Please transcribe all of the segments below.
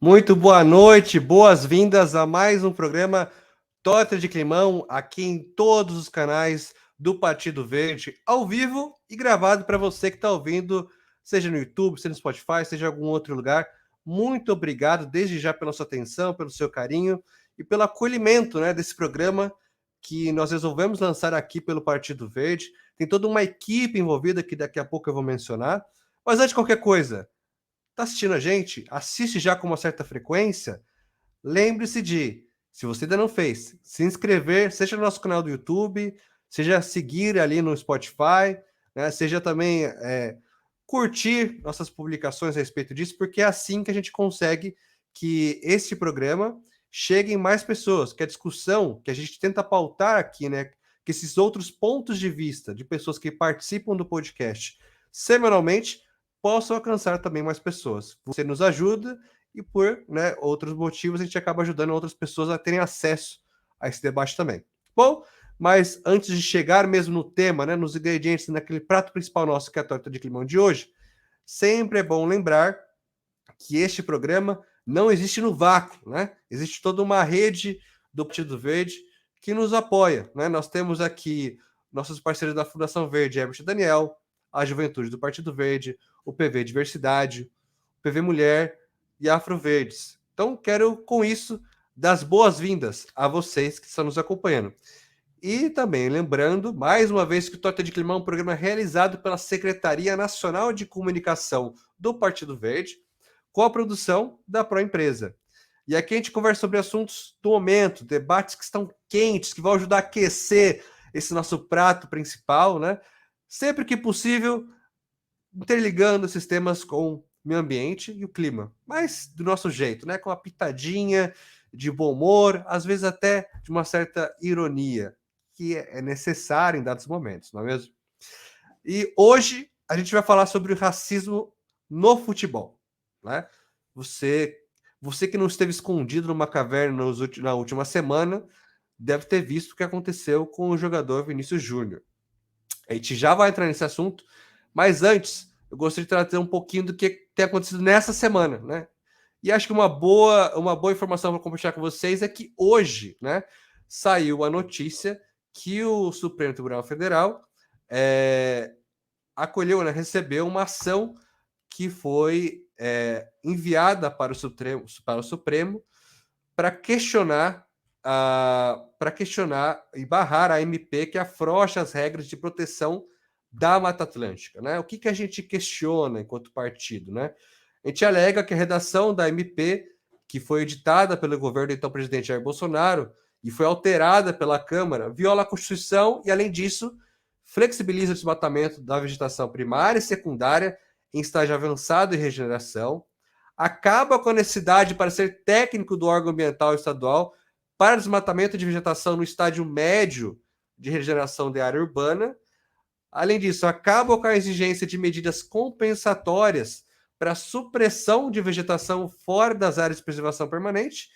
Muito boa noite, boas-vindas a mais um programa Torta de Climão, aqui em todos os canais do Partido Verde, ao vivo e gravado para você que está ouvindo, seja no YouTube, seja no Spotify, seja em algum outro lugar. Muito obrigado desde já pela sua atenção, pelo seu carinho e pelo acolhimento, desse programa que nós resolvemos lançar aqui pelo Partido Verde. Tem toda uma equipe envolvida que daqui a pouco eu vou mencionar. Mas antes de qualquer coisa, tá assistindo a gente? Assiste já com uma certa frequência? Lembre-se de, se você ainda não fez, se inscrever, seja no nosso canal do YouTube, seja seguir ali no Spotify, seja também curtir nossas publicações a respeito disso, porque é assim que a gente consegue que este programa chegue em mais pessoas, que a discussão que a gente tenta pautar aqui, que esses outros pontos de vista de pessoas que participam do podcast semanalmente possam alcançar também mais pessoas. Você nos ajuda e por outros motivos a gente acaba ajudando outras pessoas a terem acesso a esse debate também. Bom, mas antes de chegar mesmo no tema, nos ingredientes, naquele prato principal nosso, que é a torta de climão de hoje, sempre é bom lembrar que este programa não existe no vácuo, Existe toda uma rede do Partido Verde que nos apoia, Nós temos aqui nossos parceiros da Fundação Verde, Herbert Daniel, a Juventude do Partido Verde, o PV Diversidade, o PV Mulher e Afro Verdes. Então, quero, com isso, dar as boas-vindas a vocês que estão nos acompanhando. E também lembrando, mais uma vez, que o Torta de Climão é um programa realizado pela Secretaria Nacional de Comunicação do Partido Verde, com a produção da Proempresa. E aqui a gente conversa sobre assuntos do momento, debates que estão quentes, que vão ajudar a aquecer esse nosso prato principal, Sempre que possível, interligando esses temas com o meio ambiente e o clima, mas do nosso jeito, Com uma pitadinha de bom humor, às vezes até de uma certa ironia, que é necessária em dados momentos, não é mesmo? E hoje a gente vai falar sobre o racismo no futebol, Você que não esteve escondido numa caverna na última semana, deve ter visto o que aconteceu com o jogador Vinícius Júnior. A gente já vai entrar nesse assunto, mas antes, eu gostaria de trazer um pouquinho do que tem acontecido nessa semana, E acho que uma boa informação para compartilhar com vocês é que hoje, saiu a notícia que o Supremo Tribunal Federal acolheu, recebeu uma ação que foi enviada para o Supremo para questionar e barrar a MP que afrouxa as regras de proteção da Mata Atlântica, O que a gente questiona enquanto partido, A gente alega que a redação da MP, que foi editada pelo governo do então presidente Jair Bolsonaro e foi alterada pela Câmara, viola a Constituição e, além disso, flexibiliza o desmatamento da vegetação primária e secundária em estágio avançado e regeneração, acaba com a necessidade para ser técnico do órgão ambiental estadual para desmatamento de vegetação no estágio médio de regeneração de área urbana. Além disso, acaba com a exigência de medidas compensatórias para supressão de vegetação fora das áreas de preservação permanente,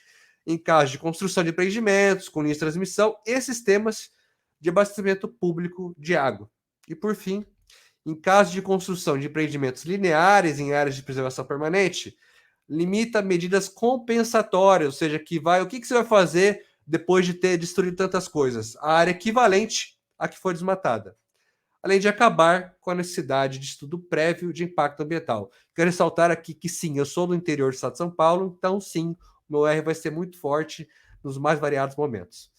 em caso de construção de empreendimentos, com linha de transmissão e sistemas de abastecimento público de água. E, por fim, em caso de construção de empreendimentos lineares em áreas de preservação permanente, limita medidas compensatórias, ou seja, o que você vai fazer depois de ter destruído tantas coisas? A área equivalente à que foi desmatada. Além de acabar com a necessidade de estudo prévio de impacto ambiental. Quero ressaltar aqui que sim, eu sou do interior do estado de São Paulo, então sim, o meu R vai ser muito forte nos mais variados momentos.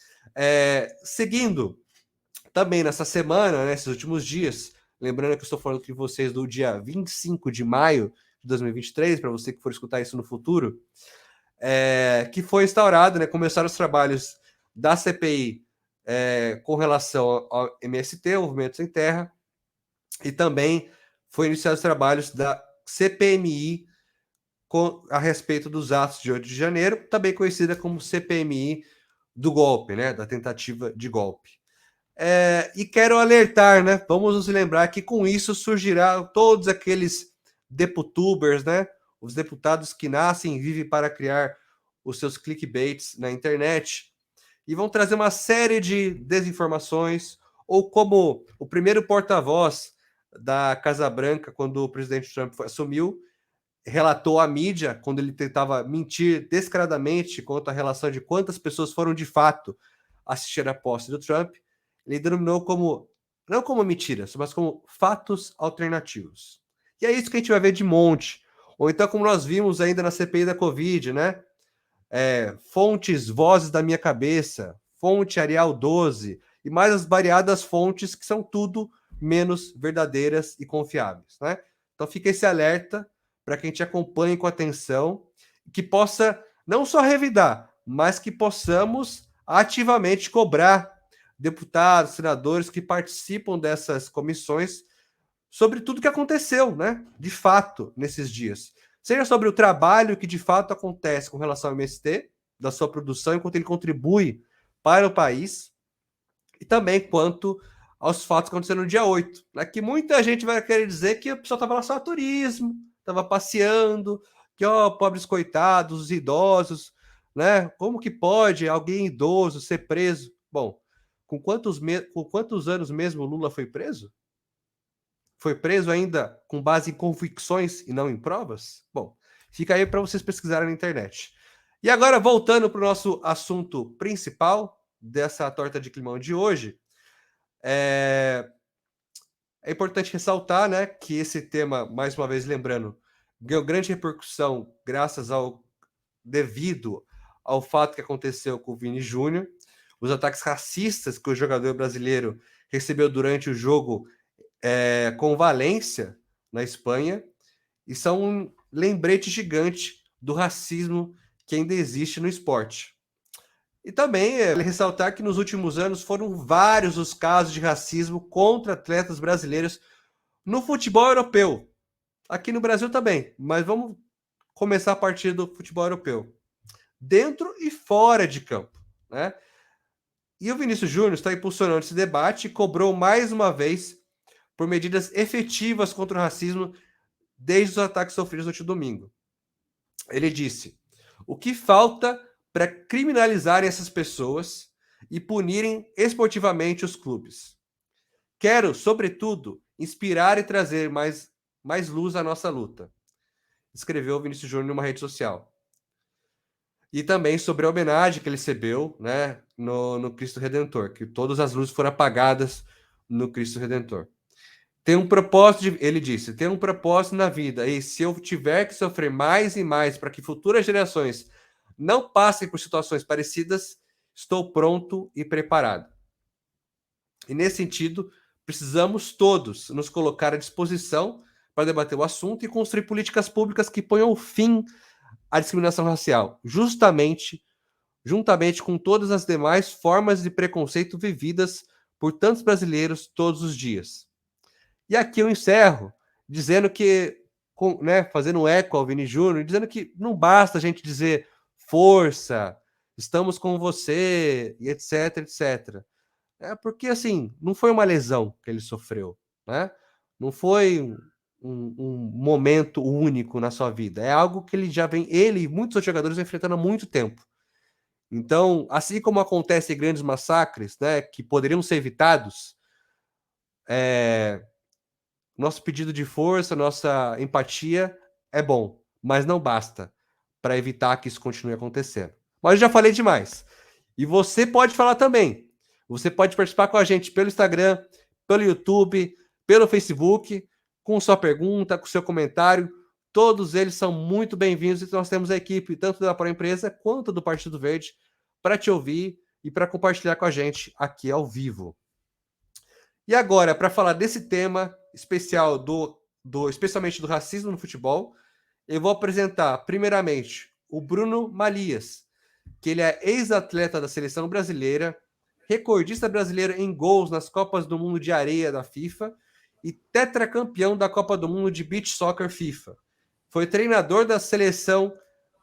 Seguindo, também nessa semana, nesses últimos dias, lembrando que eu estou falando com vocês do dia 25 de maio de 2023, para você que for escutar isso no futuro, que foi instaurado, começaram os trabalhos da CPI com relação ao MST, o Movimento Sem Terra, e também foi iniciado os trabalhos da CPMI a respeito dos atos de 8 de janeiro, também conhecida como CPMI do golpe, da tentativa de golpe. E quero alertar, vamos nos lembrar que com isso surgirão todos aqueles deputubers, os deputados que nascem e vivem para criar os seus clickbaits na internet e vão trazer uma série de desinformações, ou como o primeiro porta-voz da Casa Branca, quando o presidente Trump assumiu, relatou à mídia, quando ele tentava mentir descaradamente quanto à relação de quantas pessoas foram de fato assistir a posse do Trump, ele denominou como, não como mentiras, mas como fatos alternativos. E é isso que a gente vai ver de monte. Ou então, como nós vimos ainda na CPI da Covid, né? Fontes, vozes da minha cabeça, fonte Arial 12, e mais as variadas fontes que são tudo menos verdadeiras e confiáveis, né? Então fica esse alerta para que a gente acompanhe com atenção, que possa não só revidar, mas que possamos ativamente cobrar deputados, senadores que participam dessas comissões sobre tudo que aconteceu, né? De fato, nesses dias. Seja sobre o trabalho que de fato acontece com relação ao MST, da sua produção, enquanto ele contribui para o país, e também quanto aos fatos que aconteceram no dia 8, né? Que muita gente vai querer dizer que o pessoal estava lá só a turismo, estava passeando, que, ó, pobres coitados, os idosos, né? Como que pode alguém idoso ser preso? Bom, com quantos anos mesmo o Lula foi preso? Foi preso ainda com base em convicções e não em provas? Bom, fica aí para vocês pesquisarem na internet. E agora, voltando para o nosso assunto principal dessa torta de climão de hoje, é importante ressaltar, né, que esse tema, mais uma vez lembrando, ganhou grande repercussão devido ao fato que aconteceu com o Vini Júnior, os ataques racistas que o jogador brasileiro recebeu durante o jogo com Valência, na Espanha, e são um lembrete gigante do racismo que ainda existe no esporte. E também ressaltar que nos últimos anos foram vários os casos de racismo contra atletas brasileiros no futebol europeu. Aqui no Brasil também, mas vamos começar a partir do futebol europeu. Dentro e fora de campo, né? E o Vinícius Júnior está impulsionando esse debate e cobrou mais uma vez por medidas efetivas contra o racismo desde os ataques sofridos no último domingo. Ele disse: o que falta para criminalizarem essas pessoas e punirem esportivamente os clubes? Quero, sobretudo, inspirar e trazer mais luz à nossa luta, escreveu o Vinícius Júnior numa rede social. E também sobre a homenagem que ele recebeu, né, no Cristo Redentor, que todas as luzes foram apagadas no Cristo Redentor. Tem um propósito, ele disse, tem um propósito na vida, e se eu tiver que sofrer mais e mais para que futuras gerações não passem por situações parecidas, estou pronto e preparado. E nesse sentido, precisamos todos nos colocar à disposição para debater o assunto e construir políticas públicas que ponham fim à discriminação racial, juntamente com todas as demais formas de preconceito vividas por tantos brasileiros todos os dias. E aqui eu encerro dizendo que, né, fazendo um eco ao Vini Júnior, dizendo que não basta a gente dizer força, estamos com você, e etc, etc. Porque, assim, não foi uma lesão que ele sofreu, né? Não foi um momento único na sua vida. É algo que ele e muitos outros jogadores vão enfrentando há muito tempo. Então, assim como acontece em grandes massacres, né, que poderiam ser evitados, nosso pedido de força, nossa empatia é bom, mas não basta para evitar que isso continue acontecendo. Mas eu já falei demais. E você pode falar também. Você pode participar com a gente pelo Instagram, pelo YouTube, pelo Facebook, com sua pergunta, com seu comentário. Todos eles são muito bem-vindos e nós temos a equipe, tanto da Pro Empresa quanto do Partido Verde, para te ouvir e para compartilhar com a gente aqui ao vivo. E agora, para falar desse tema especial especialmente do racismo no futebol, eu vou apresentar primeiramente o Bruno Malias, que ele é ex-atleta da seleção brasileira, recordista brasileiro em gols nas Copas do Mundo de Areia da FIFA e tetracampeão da Copa do Mundo de Beach Soccer FIFA. Foi treinador da seleção,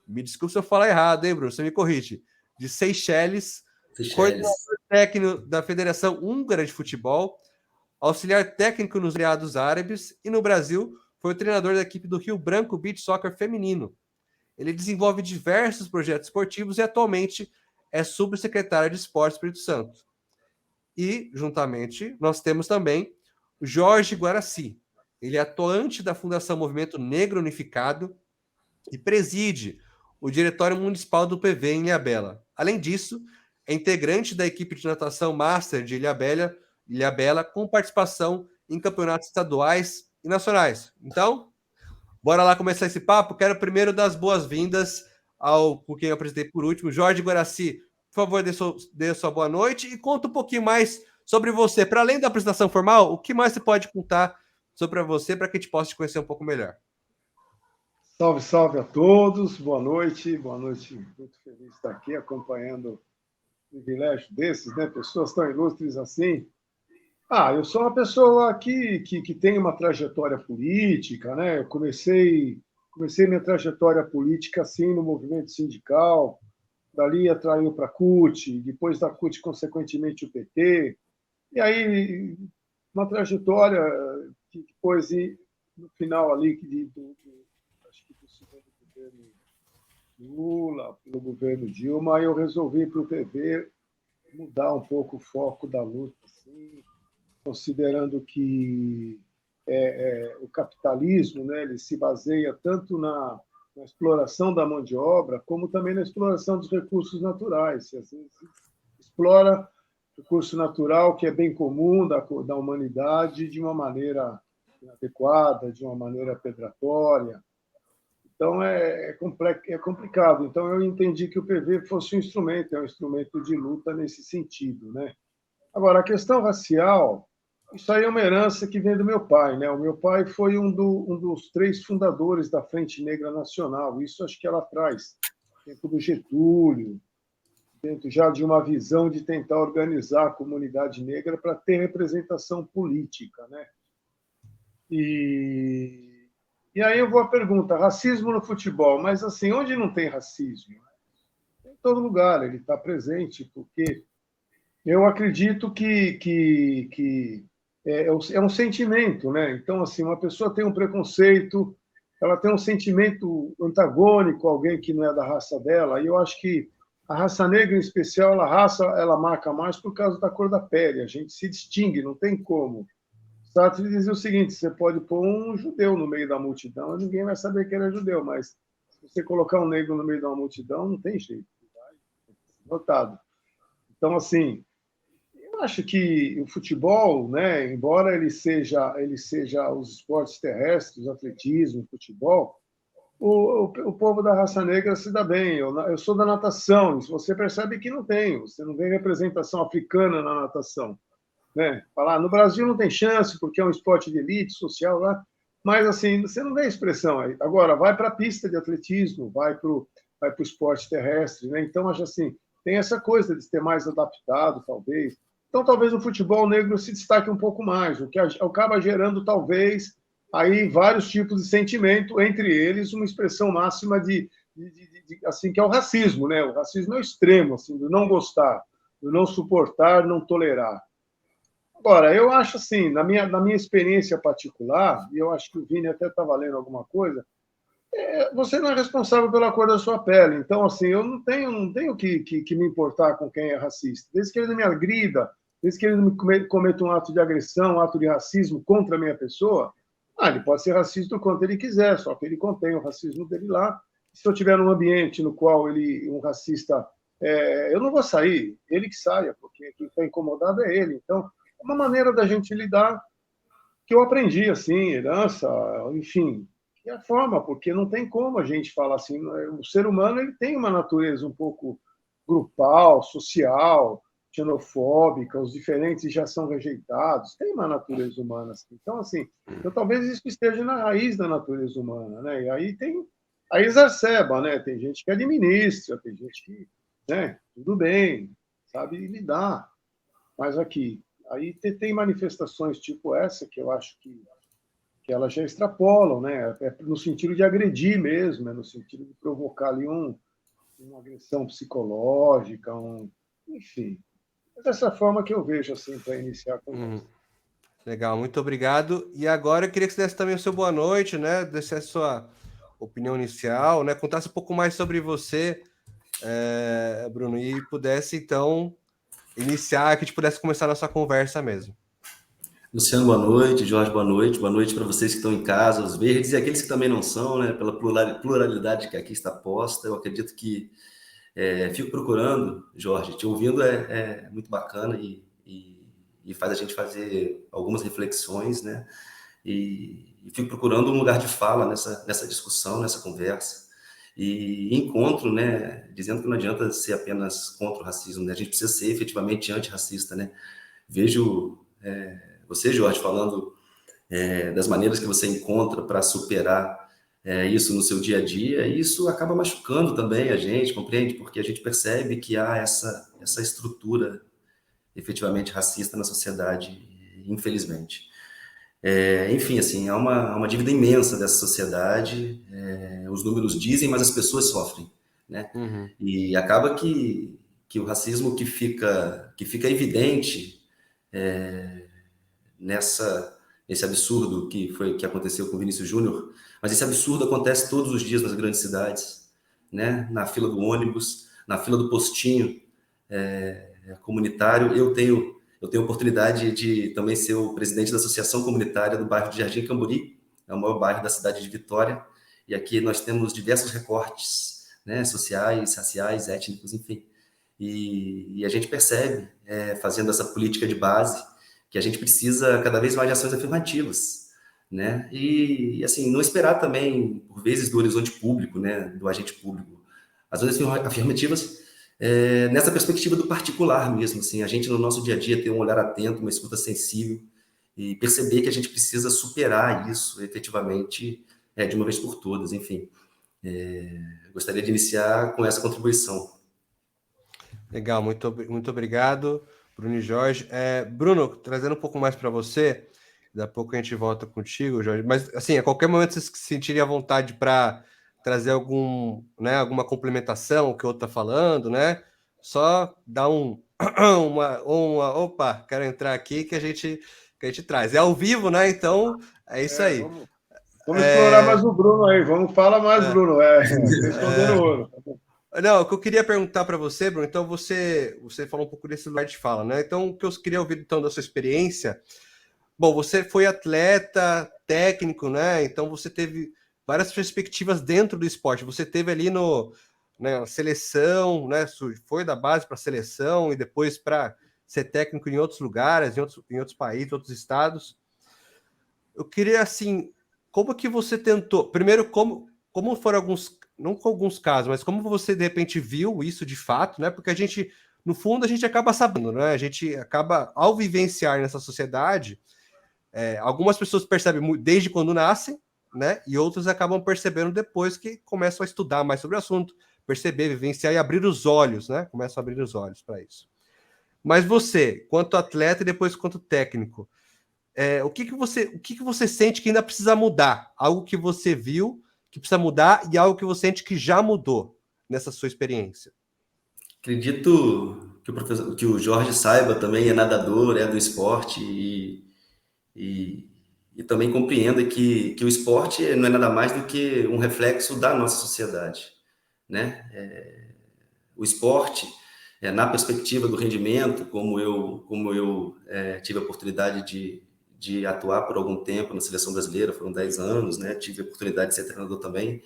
me desculpe se eu falar errado, hein, Bruno, você me corrige, de Seychelles, coordenador técnico da Federação Húngara de Futebol, auxiliar técnico nos Emirados Árabes e no Brasil foi o treinador da equipe do Rio Branco Beach Soccer feminino. Ele desenvolve diversos projetos esportivos e atualmente é subsecretário de Esportes Espírito Santo. E, juntamente, nós temos também o Jorge Guaraci. Ele é atuante da Fundação Movimento Negro Unificado e preside o Diretório Municipal do PV em Ilhabela. Além disso, é integrante da equipe de natação Master de Ilhabela, com participação em campeonatos estaduais e nacionais. Então, bora lá começar esse papo. Quero primeiro dar as boas-vindas ao quem eu apresentei por último, Jorge Guaraci. Por favor, dê sua boa noite e conta um pouquinho mais sobre você. Para além da apresentação formal, o que mais você pode contar sobre você para que a gente possa te conhecer um pouco melhor? Salve, salve a todos, boa noite, muito feliz de estar aqui acompanhando um privilégio desses, né? Pessoas tão ilustres assim. Eu sou uma pessoa que tem uma trajetória política, né? Eu comecei minha trajetória política assim no movimento sindical, dali atraiu para a CUT, depois da CUT, consequentemente, o PT, e aí uma trajetória que depois, no final ali, acho que do segundo governo Lula, pelo governo Dilma, eu resolvi para o PV mudar um pouco o foco da luta, assim, considerando que o capitalismo, né, ele se baseia tanto na exploração da mão de obra, como também na exploração dos recursos naturais. Às vezes explora recurso natural que é bem comum da humanidade de uma maneira inadequada, de uma maneira predatória. Então, é complicado. Então, eu entendi que o PV fosse um instrumento de luta nesse sentido, né? Agora, a questão racial, isso aí é uma herança que vem do meu pai, né? O meu pai foi um dos 3 fundadores da Frente Negra Nacional. Isso acho que ela traz, dentro do Getúlio, dentro já de uma visão de tentar organizar a comunidade negra para ter representação política, né? E aí eu vou à pergunta, racismo no futebol, mas assim, onde não tem racismo? Em todo lugar, ele está presente, porque eu acredito que é um sentimento, né? Então, assim, uma pessoa tem um preconceito, ela tem um sentimento antagônico a alguém que não é da raça dela, e eu acho que a raça negra, em especial, ela marca mais por causa da cor da pele, a gente se distingue, não tem como. Sartre dizia o seguinte: você pode pôr um judeu no meio da multidão e ninguém vai saber que ele é judeu, mas se você colocar um negro no meio de uma multidão, não tem jeito, vai ser notado. Então, assim, eu acho que o futebol, né, embora ele seja os esportes terrestres, o atletismo, o futebol, o povo da raça negra se dá bem. Eu sou da natação, você percebe que não tem, você não vê representação africana na natação, né? Falar no Brasil não tem chance porque é um esporte de elite social lá, mas assim você não vê expressão aí. Agora vai para a pista de atletismo, vai para o esporte terrestre, né? Então acho assim, tem essa coisa de ser mais adaptado, talvez. Então talvez o futebol negro se destaque um pouco mais, o que acaba gerando talvez aí vários tipos de sentimento, entre eles uma expressão máxima assim, que é o racismo, né? O racismo é o extremo, assim, do não gostar, do não suportar, não tolerar. Agora, eu acho assim, na minha experiência particular, e eu acho que o Vini até está valendo alguma coisa, você não é responsável pela cor da sua pele. Então, assim, eu não tenho que me importar com quem é racista. Desde que ele não me agrida, desde que ele não cometa um ato de agressão, um ato de racismo contra a minha pessoa, ele pode ser racista o quanto ele quiser, só que ele contém o racismo dele lá. Se eu estiver num ambiente no qual um racista, eu não vou sair, ele que saia, porque quem está incomodado é ele. Então, é uma maneira da gente lidar que eu aprendi, assim, herança, enfim, que é a forma, porque não tem como a gente falar assim, o ser humano ele tem uma natureza um pouco grupal, social, xenofóbica, os diferentes já são rejeitados, tem uma natureza humana. Assim. Então, assim, talvez isso esteja na raiz da natureza humana, né? E aí exacerba, né? Tem gente que administra, tem gente que, né, tudo bem, sabe lidar, mas aqui, aí tem manifestações tipo essa que eu acho que elas já extrapolam, né? É no sentido de agredir mesmo, é no sentido de provocar ali uma agressão psicológica, enfim. É dessa forma que eu vejo assim para iniciar a conversa. Legal, muito obrigado. E agora eu queria que você desse também o seu boa noite, né? Desse a sua opinião inicial, né? Contasse um pouco mais sobre você, Bruno, e pudesse então iniciar, que a gente pudesse começar a nossa conversa mesmo. Luciano, boa noite. Jorge, boa noite. Boa noite para vocês que estão em casa, os verdes e aqueles que também não são, né? Pela pluralidade que aqui está posta. Eu acredito que fico procurando, Jorge, te ouvindo é muito bacana e faz a gente fazer algumas reflexões, né? E fico procurando um lugar de fala nessa discussão, nessa conversa. E encontro, né? Dizendo que não adianta ser apenas contra o racismo, né? A gente precisa ser efetivamente antirracista, né? Vejo você, Jorge, falando das maneiras que você encontra para superar isso no seu dia a dia, e isso acaba machucando também a gente, compreende? Porque a gente percebe que há essa estrutura efetivamente racista na sociedade, infelizmente. Enfim, assim, há uma dívida imensa dessa sociedade, os números dizem, mas as pessoas sofrem, né? Uhum. E acaba que o racismo que fica evidente nesse absurdo que aconteceu com o Vinícius Júnior, mas esse absurdo acontece todos os dias nas grandes cidades, né? Na fila do ônibus, na fila do postinho comunitário. Eu tenho oportunidade de também ser o presidente da associação comunitária do bairro de Jardim Camburi, é o maior bairro da cidade de Vitória, e aqui nós temos diversos recortes, né? Sociais, raciais, étnicos, enfim. E a gente percebe, fazendo essa política de base, que a gente precisa cada vez mais de ações afirmativas, né? E assim, não esperar também, por vezes, do horizonte público, né? Do agente público. Ações afirmativas nessa perspectiva do particular mesmo, assim, a gente no nosso dia a dia ter um olhar atento, uma escuta sensível e perceber que a gente precisa superar isso efetivamente de uma vez por todas, enfim. Gostaria de iniciar com essa contribuição. Legal, muito obrigado, Bruno e Jorge. Bruno, trazendo um pouco mais para você, daqui a pouco a gente volta contigo, Jorge. Mas, assim, a qualquer momento vocês se sentirem à vontade para trazer alguma complementação, o que o outro está falando, né? Só dá opa, quero entrar aqui que a gente traz. É ao vivo, né? Então, é isso aí. Vamos explorar mais o Bruno aí. Vamos falar mais, Bruno. Estou escondendo o ouro. Não, o que eu queria perguntar para você, Bruno, então você falou um pouco desse lugar de fala, né? Então, o que eu queria ouvir então da sua experiência. Bom, você foi atleta, técnico, né? Então você teve várias perspectivas dentro do esporte. Você teve ali na seleção, né? Foi da base para a seleção e depois para ser técnico em outros lugares, em outros países, outros estados. Eu queria, assim, como que você tentou? Primeiro, como foram alguns, não com alguns casos, mas como você de repente viu isso de fato, né? Porque no fundo, a gente acaba sabendo, né? A gente acaba, ao vivenciar nessa sociedade, algumas pessoas percebem desde quando nascem, né? E outras acabam percebendo depois que começam a estudar mais sobre o assunto, perceber, vivenciar e abrir os olhos, né? Começam a abrir os olhos para isso. Mas você, quanto atleta e depois quanto técnico, o que você sente que ainda precisa mudar? Algo que você viu que precisa mudar e algo que você sente que já mudou nessa sua experiência? Acredito que o Jorge saiba também, é nadador, é do esporte e, e também compreenda que o esporte não é nada mais do que um reflexo da nossa sociedade, né? O esporte, na perspectiva do rendimento, como eu tive a oportunidade de atuar por algum tempo na seleção brasileira, foram 10 anos, né? Tive a oportunidade de ser treinador também.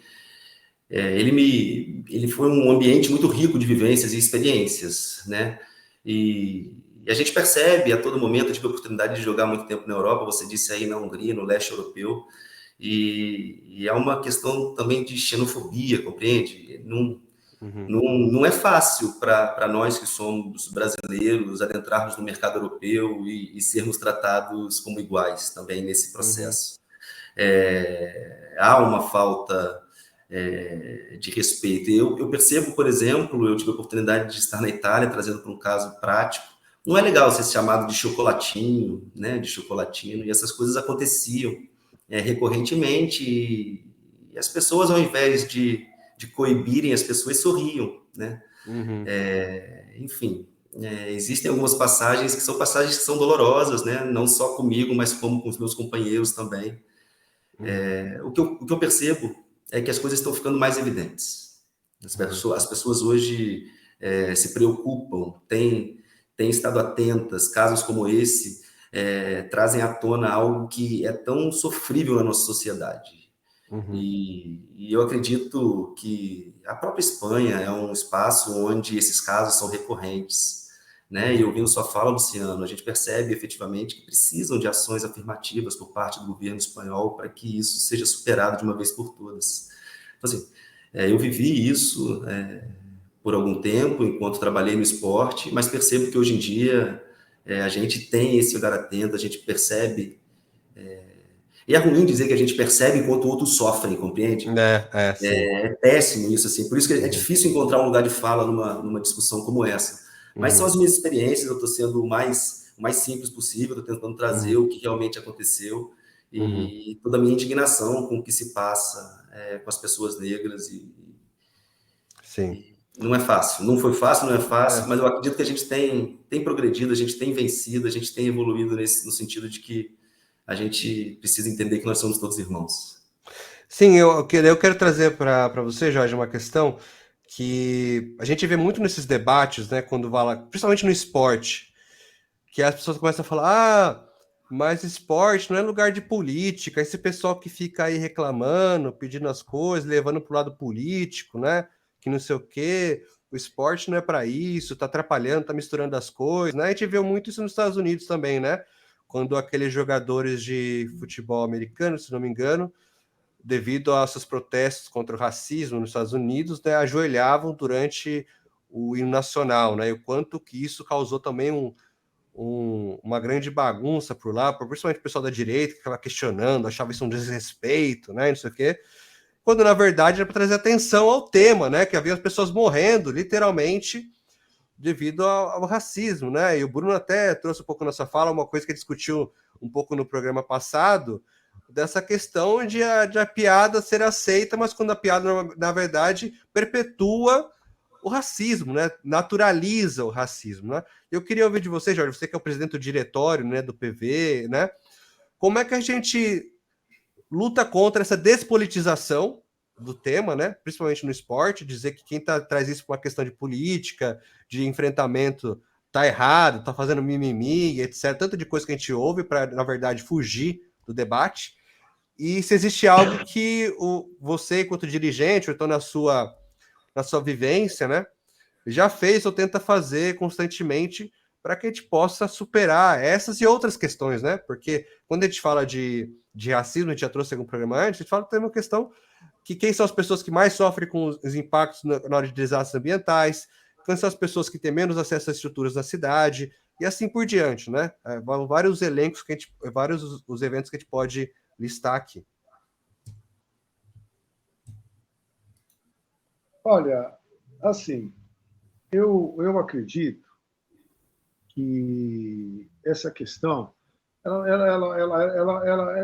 Ele foi um ambiente muito rico de vivências e experiências, né? E a gente percebe a todo momento. Eu tive a oportunidade de jogar muito tempo na Europa, você disse aí, na Hungria, no leste europeu, e é uma questão também de xenofobia, compreende? Não é fácil para nós que somos brasileiros adentrarmos no mercado europeu e sermos tratados como iguais também nesse processo. Há uma falta de respeito. Eu percebo, por exemplo, eu tive a oportunidade de estar na Itália, trazendo para um caso prático. Não é legal ser chamado de chocolatinho, né? De chocolatino, e essas coisas aconteciam recorrentemente, e as pessoas, ao invés de coibirem as pessoas, sorriam, né? Enfim, existem algumas passagens que são dolorosas, né? Não só comigo, mas como com os meus companheiros também. O que eu percebo é que as coisas estão ficando mais evidentes. As pessoas hoje se preocupam, têm estado atentas. Casos como esse trazem à tona algo que é tão sofrível na nossa sociedade. Uhum. E eu acredito que a própria Espanha é um espaço onde esses casos são recorrentes, né? E ouvindo sua fala, Luciano, a gente percebe efetivamente que precisam de ações afirmativas por parte do governo espanhol para que isso seja superado de uma vez por todas. Então, assim, eu vivi isso por algum tempo, enquanto trabalhei no esporte, mas percebo que hoje em dia a gente tem esse olhar atento, a gente percebe. E é ruim dizer que a gente percebe enquanto outros sofrem, compreende? Sim. É péssimo isso, assim. Por isso que é difícil encontrar um lugar de fala numa discussão como essa. Mas são as minhas experiências, eu estou sendo o mais simples possível, estou tentando trazer o que realmente aconteceu e toda a minha indignação com o que se passa com as pessoas negras. Sim. Não é fácil, não foi fácil, não é fácil, mas eu acredito que a gente tem progredido, a gente tem vencido, a gente tem evoluído no sentido de que a gente precisa entender que nós somos todos irmãos. Sim, eu quero trazer para você, Jorge, uma questão que a gente vê muito nesses debates, né, quando vai lá, principalmente no esporte, que as pessoas começam a falar, mas esporte não é lugar de política, esse pessoal que fica aí reclamando, pedindo as coisas, levando para o lado político, né, que não sei o quê, o esporte não é para isso, tá atrapalhando, tá misturando as coisas, né, a gente vê muito isso nos Estados Unidos também, né, quando aqueles jogadores de futebol americano, se não me engano, devido aos seus protestos contra o racismo nos Estados Unidos, né, ajoelhavam durante o hino nacional, né, e o quanto que isso causou também uma grande bagunça por lá, principalmente o pessoal da direita que ficava questionando, achava isso um desrespeito, né, não sei o quê, quando na verdade era para trazer atenção ao tema, né, que havia as pessoas morrendo, literalmente, devido ao racismo, né, e o Bruno até trouxe um pouco na sua fala, uma coisa que discutiu um pouco no programa passado, dessa questão de a piada ser aceita, mas quando a piada, na verdade, perpetua o racismo, né? Naturaliza o racismo, né? Eu queria ouvir de você, Jorge, você que é o presidente do diretório, né, do PV, né? Como é que a gente luta contra essa despolitização do tema, né? Principalmente no esporte, dizer que quem traz isso para uma questão de política, de enfrentamento, tá errado, tá fazendo mimimi, etc. Tanto de coisa que a gente ouve para, na verdade, fugir do debate. E se existe algo que você, enquanto dirigente, ou então na sua vivência, né, já fez ou tenta fazer constantemente para que a gente possa superar essas e outras questões, né? Porque quando a gente fala de racismo, a gente já trouxe algum programa antes, a gente fala que tem uma questão que quem são as pessoas que mais sofrem com os impactos na hora de desastres ambientais, quem são as pessoas que têm menos acesso às estruturas da cidade, e assim por diante, né? Vários elencos que vários os eventos que a gente pode listar aqui. Olha, assim, eu acredito que essa questão ela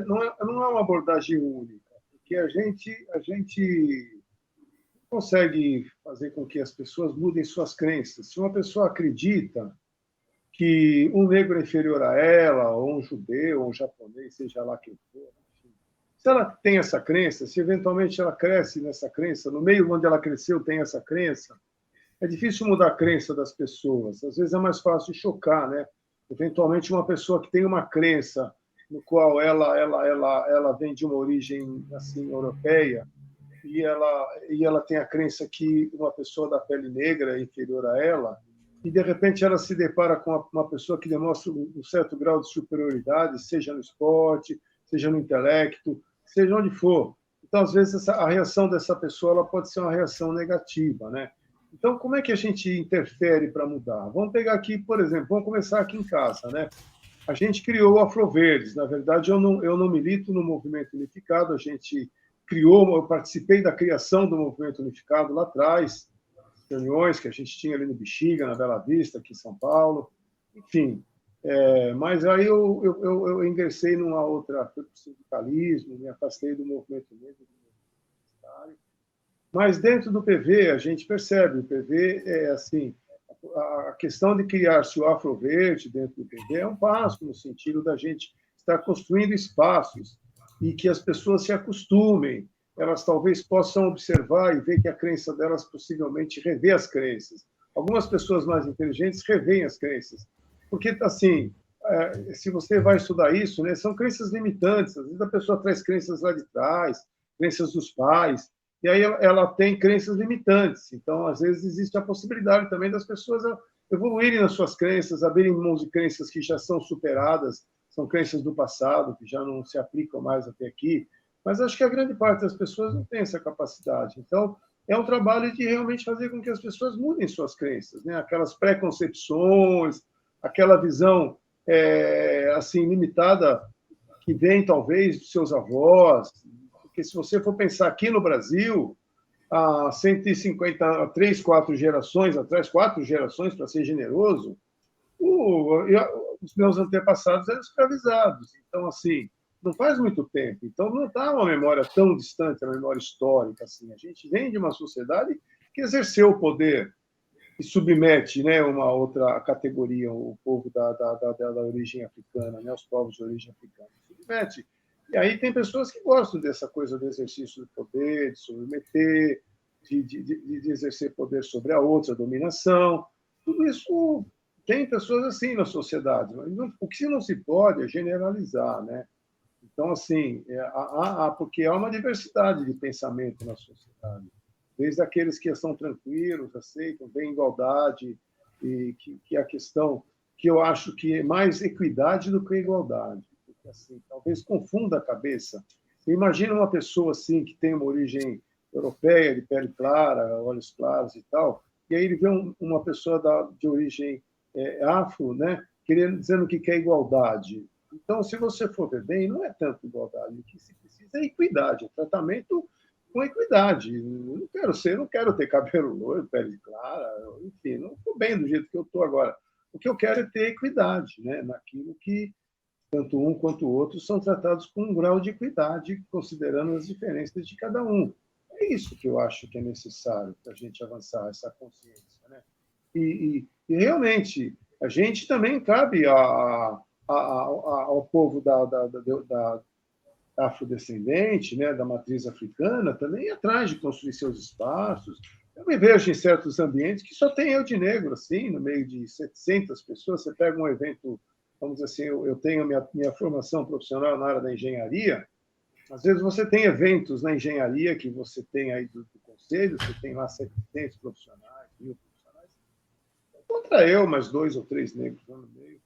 não é uma abordagem única, porque a gente consegue fazer com que as pessoas mudem suas crenças. Se uma pessoa acredita que um negro é inferior a ela, ou um judeu, ou um japonês, seja lá quem for, se ela tem essa crença, se eventualmente ela cresce nessa crença, no meio onde ela cresceu tem essa crença, é difícil mudar a crença das pessoas. Às vezes é mais fácil chocar, né? Eventualmente uma pessoa que tem uma crença no qual ela vem de uma origem assim europeia e ela tem a crença que uma pessoa da pele negra é inferior a ela, e de repente ela se depara com uma pessoa que demonstra um certo grau de superioridade, seja no esporte, seja no intelecto, seja onde for. Então, às vezes, a reação dessa pessoa ela pode ser uma reação negativa, né? Então, como é que a gente interfere para mudar? Vamos pegar aqui, por exemplo, vamos começar aqui em casa, né? A gente criou o Afroverdes. Na verdade, eu não milito no Movimento Unificado, a gente criou, eu participei da criação do Movimento Unificado lá atrás, reuniões que a gente tinha ali no Bexiga, na Bela Vista, aqui em São Paulo, enfim. Mas aí eu ingressei numa outra, fui para o sindicalismo, me afastei do movimento negro, do movimento universitário. Mas dentro do PV, a gente percebe, o PV é assim, a questão de criar-se o Afroverde dentro do PV é um passo no sentido da gente estar construindo espaços e que as pessoas se acostumem, elas talvez possam observar e ver que a crença delas possivelmente rever as crenças. Algumas pessoas mais inteligentes revêem as crenças. Porque, assim, se você vai estudar isso, né, são crenças limitantes. Às vezes a pessoa traz crenças lá de trás, crenças dos pais, e aí ela tem crenças limitantes. Então, às vezes, existe a possibilidade também das pessoas evoluírem nas suas crenças, abrirem mãos de crenças que já são superadas, são crenças do passado, que já não se aplicam mais até aqui. Mas acho que a grande parte das pessoas não tem essa capacidade. Então, é um trabalho de realmente fazer com que as pessoas mudem suas crenças, né? Aquelas preconcepções, aquela visão assim limitada que vem talvez dos seus avós, porque se você for pensar aqui no Brasil, há 150, 3, 4 gerações atrás, 4 gerações para ser generoso, os meus antepassados eram escravizados. Então, assim, não faz muito tempo. Então, não está uma memória tão distante, uma memória histórica. Assim. A gente vem de uma sociedade que exerceu o poder e submete, né, uma outra categoria, o povo da origem africana, né, os povos de origem africana. Submete. E aí tem pessoas que gostam dessa coisa do exercício do poder, de submeter, de exercer poder sobre a outra, a dominação. Tudo isso tem pessoas assim na sociedade. Mas o que não se pode é generalizar, né? Então, assim, porque há uma diversidade de pensamento na sociedade. Desde aqueles que são tranquilos, aceitam, têm igualdade, e que a questão que eu acho que é mais equidade do que igualdade. Porque, assim, talvez confunda a cabeça. Você imagina uma pessoa assim que tem uma origem europeia, de pele clara, olhos claros e tal, e aí ele vê uma pessoa de origem afro, né, dizendo que quer igualdade. Então, se você for ver bem, não é tanto igualdade. O que se precisa é equidade, tratamento com equidade. Não quero ter cabelo loiro, pele clara, enfim, não estou bem do jeito que eu estou agora. O que eu quero é ter equidade, né, naquilo que tanto um quanto o outro são tratados com um grau de equidade, considerando as diferenças de cada um. É isso que eu acho que é necessário para a gente avançar, essa consciência, né? E realmente, a gente também cabe ao povo da afrodescendente, né, da matriz africana, também ir atrás de construir seus espaços. Eu me vejo em certos ambientes que só tem eu de negro, assim, no meio de 700 pessoas. Você pega um evento, vamos dizer assim, eu tenho minha formação profissional na área da engenharia. Às vezes você tem eventos na engenharia que você tem aí do conselho, você tem lá 700 profissionais, 1000 profissionais. Contra eu, mais 2 ou 3 negros lá no meio.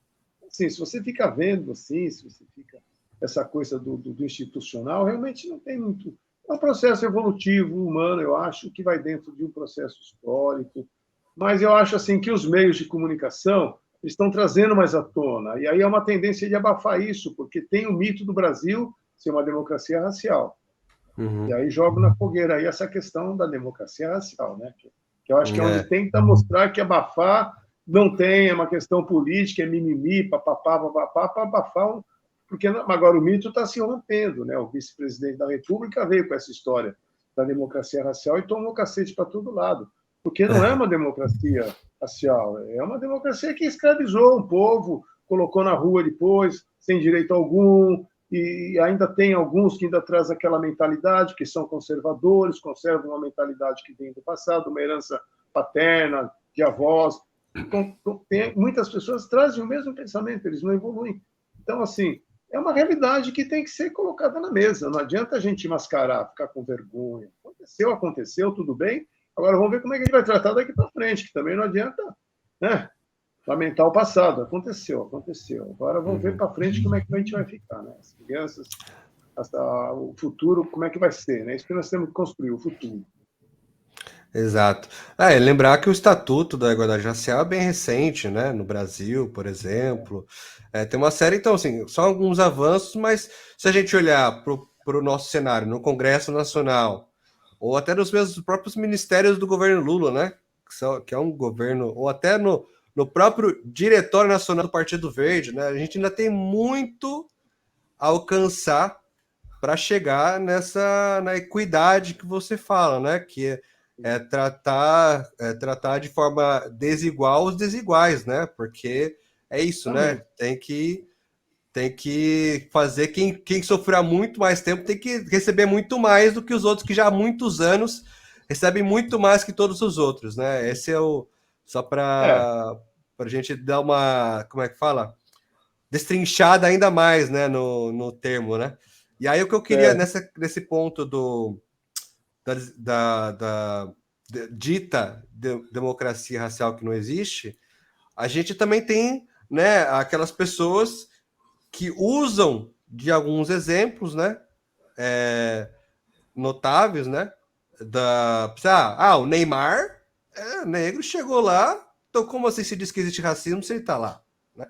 Assim, se você fica vendo assim, se você fica essa coisa do institucional, realmente não tem muito. É um processo evolutivo, humano, eu acho, que vai dentro de um processo histórico. Mas eu acho assim que os meios de comunicação estão trazendo mais à tona. E aí é uma tendência de abafar isso, porque tem o mito do Brasil ser uma democracia racial. Uhum. E aí jogo na fogueira aí essa questão da democracia racial, né? Que eu acho que é onde tenta mostrar que abafar não tem, é uma questão política, é mimimi, papapá, para abafar. Porque agora o mito está se rompendo, né? O vice-presidente da República veio com essa história da democracia racial e tomou cacete para todo lado. Porque não é uma democracia racial, é uma democracia que escravizou um povo, colocou na rua depois, sem direito algum, e ainda tem alguns que ainda trazem aquela mentalidade, que são conservadores, conservam uma mentalidade que vem do passado, uma herança paterna, de avós. Então, muitas pessoas trazem o mesmo pensamento, eles não evoluem. Então, assim, é uma realidade que tem que ser colocada na mesa. Não adianta a gente mascarar, ficar com vergonha. Aconteceu, tudo bem. Agora vamos ver como é que a gente vai tratar daqui para frente, que também não adianta, né, lamentar o passado. Aconteceu. Agora vamos ver para frente como é que a gente vai ficar, né? As crianças, o futuro, como é que vai ser, né? Isso que nós temos que construir, o futuro. Exato. Lembrar que o Estatuto da Igualdade Racial é bem recente, né? No Brasil, por exemplo. Tem uma série, então, assim, só alguns avanços, mas se a gente olhar para o nosso cenário no Congresso Nacional, ou até nos mesmos próprios ministérios do governo Lula, né? Que é um governo, ou até no próprio Diretório Nacional do Partido Verde, né? A gente ainda tem muito a alcançar para chegar na equidade que você fala, né? Que tratar de forma desigual os desiguais, né? Porque é isso, né? Tem que fazer quem sofrer muito mais tempo tem que receber muito mais do que os outros que já há muitos anos recebem muito mais que todos os outros, né? Esse é o só para a gente dar uma, como é que fala? destrinchada ainda mais, né, no termo, né? E aí o que eu queria nesse ponto da dita democracia racial que não existe, a gente também tem, né, aquelas pessoas que usam de alguns exemplos, né, notáveis, né, o Neymar é negro, chegou lá, então como assim se diz que existe racismo se ele tá lá, né?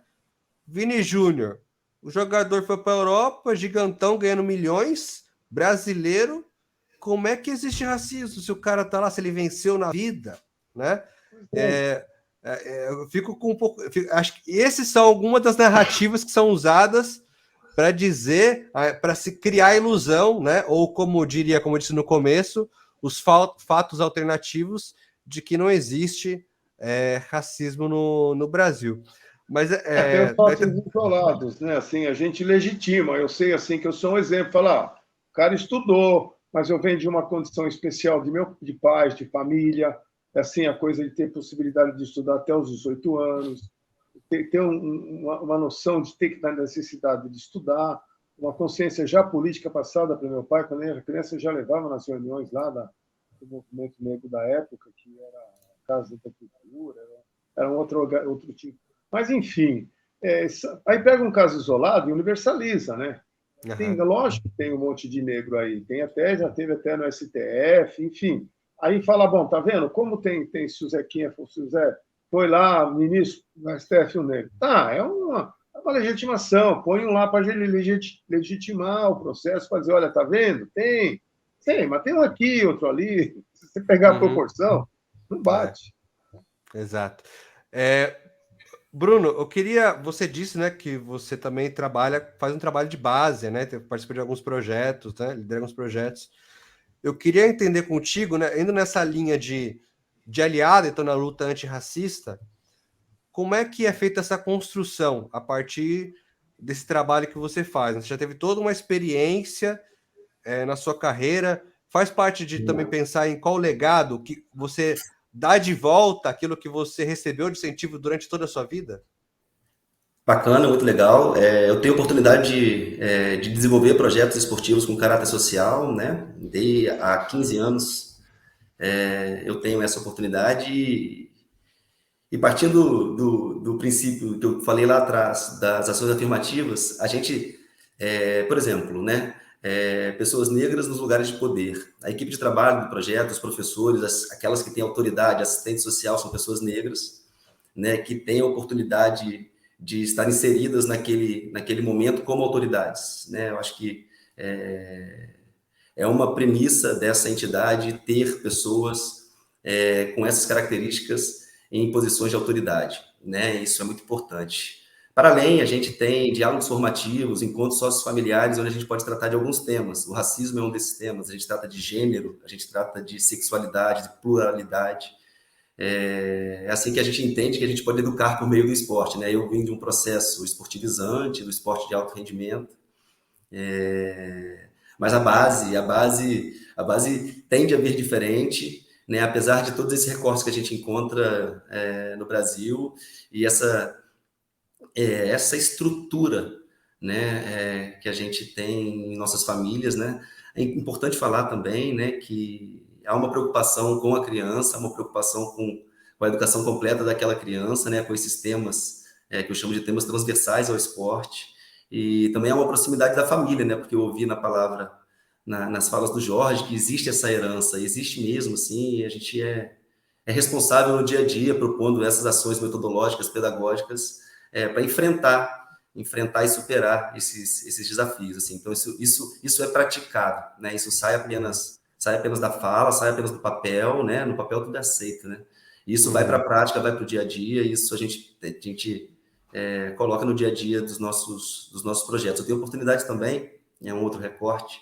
Vini Júnior, o jogador foi para a Europa, gigantão, ganhando milhões, brasileiro, como é que existe racismo se o cara tá lá, se ele venceu na vida, né? Eu fico com um pouco. Acho que esses são algumas das narrativas que são usadas para dizer, para se criar ilusão, né? Ou como eu disse no começo, os fatos alternativos de que não existe racismo no Brasil. Mas tem os fatos isolados, né? Assim, a gente legitima. Eu sei assim que eu sou um exemplo. Falar, o cara estudou, mas eu venho de uma condição especial de pais, de família. Assim, a coisa de ter possibilidade de estudar até os 18 anos, ter uma noção de ter que dar necessidade de estudar, uma consciência já política passada para meu pai, quando ele era criança, eu já levava nas reuniões lá do movimento negro da época, que era a Casa da Cultura, era um outro tipo. Mas, enfim, aí pega um caso isolado e universaliza, né? Tem, lógico que tem um monte de negro aí, já teve até no STF, enfim. Aí fala, bom, tá vendo? Como tem se o Zequinha, se o Zé foi lá, ministro do STF, o negro. Tá, é uma legitimação, põe um lá para legitimar o processo, para dizer, olha, tá vendo? Tem, mas tem um aqui, outro ali. Se você pegar a proporção, não bate. Exato. Bruno, você disse, né, que você também faz um trabalho de base, né, participa de alguns projetos, né, lidera alguns projetos. Eu queria entender contigo, né, indo nessa linha de aliado, então na luta antirracista, como é que é feita essa construção a partir desse trabalho que você faz? Você já teve toda uma experiência na sua carreira, faz parte de também pensar em qual legado que você dá de volta aquilo que você recebeu de incentivo durante toda a sua vida? Bacana, muito legal. Eu tenho oportunidade de desenvolver projetos esportivos com caráter social, né? Há 15 anos eu tenho essa oportunidade e partindo do princípio que eu falei lá atrás, das ações afirmativas, a gente, por exemplo, né? Pessoas negras nos lugares de poder. A equipe de trabalho do projeto, os professores, aquelas que têm autoridade, assistente social, são pessoas negras, né? Que têm a oportunidade de estar inseridas naquele momento como autoridades, né? Eu acho que é uma premissa dessa entidade ter pessoas com essas características em posições de autoridade, né? Isso é muito importante. Para além, a gente tem diálogos formativos, encontros sociofamiliares, onde a gente pode tratar de alguns temas. O racismo é um desses temas. A gente trata de gênero, a gente trata de sexualidade, de pluralidade. É assim que a gente entende que a gente pode educar por meio do esporte, né? Eu vim de um processo esportivizante, do esporte de alto rendimento, mas a base tende a vir diferente, né? Apesar de todos esses recortes que a gente encontra no Brasil e essa estrutura, né? Que a gente tem em nossas famílias, né? É importante falar também, né? Que há uma preocupação com a criança, uma preocupação com a educação completa daquela criança, né? Com esses temas que eu chamo de temas transversais ao esporte. E também há uma proximidade da família, né? Porque eu ouvi na palavra, nas falas do Jorge, que existe essa herança, existe mesmo, assim, e a gente é responsável no dia a dia, propondo essas ações metodológicas, pedagógicas, para enfrentar e superar esses desafios, assim. Então, isso é praticado, né? Isso sai apenas da fala, sai apenas do papel, né? No papel tudo é aceito, né? Isso vai para a prática, vai para o dia a dia, isso a gente coloca no dia a dia dos nossos projetos. Eu tenho oportunidade também, um outro recorte,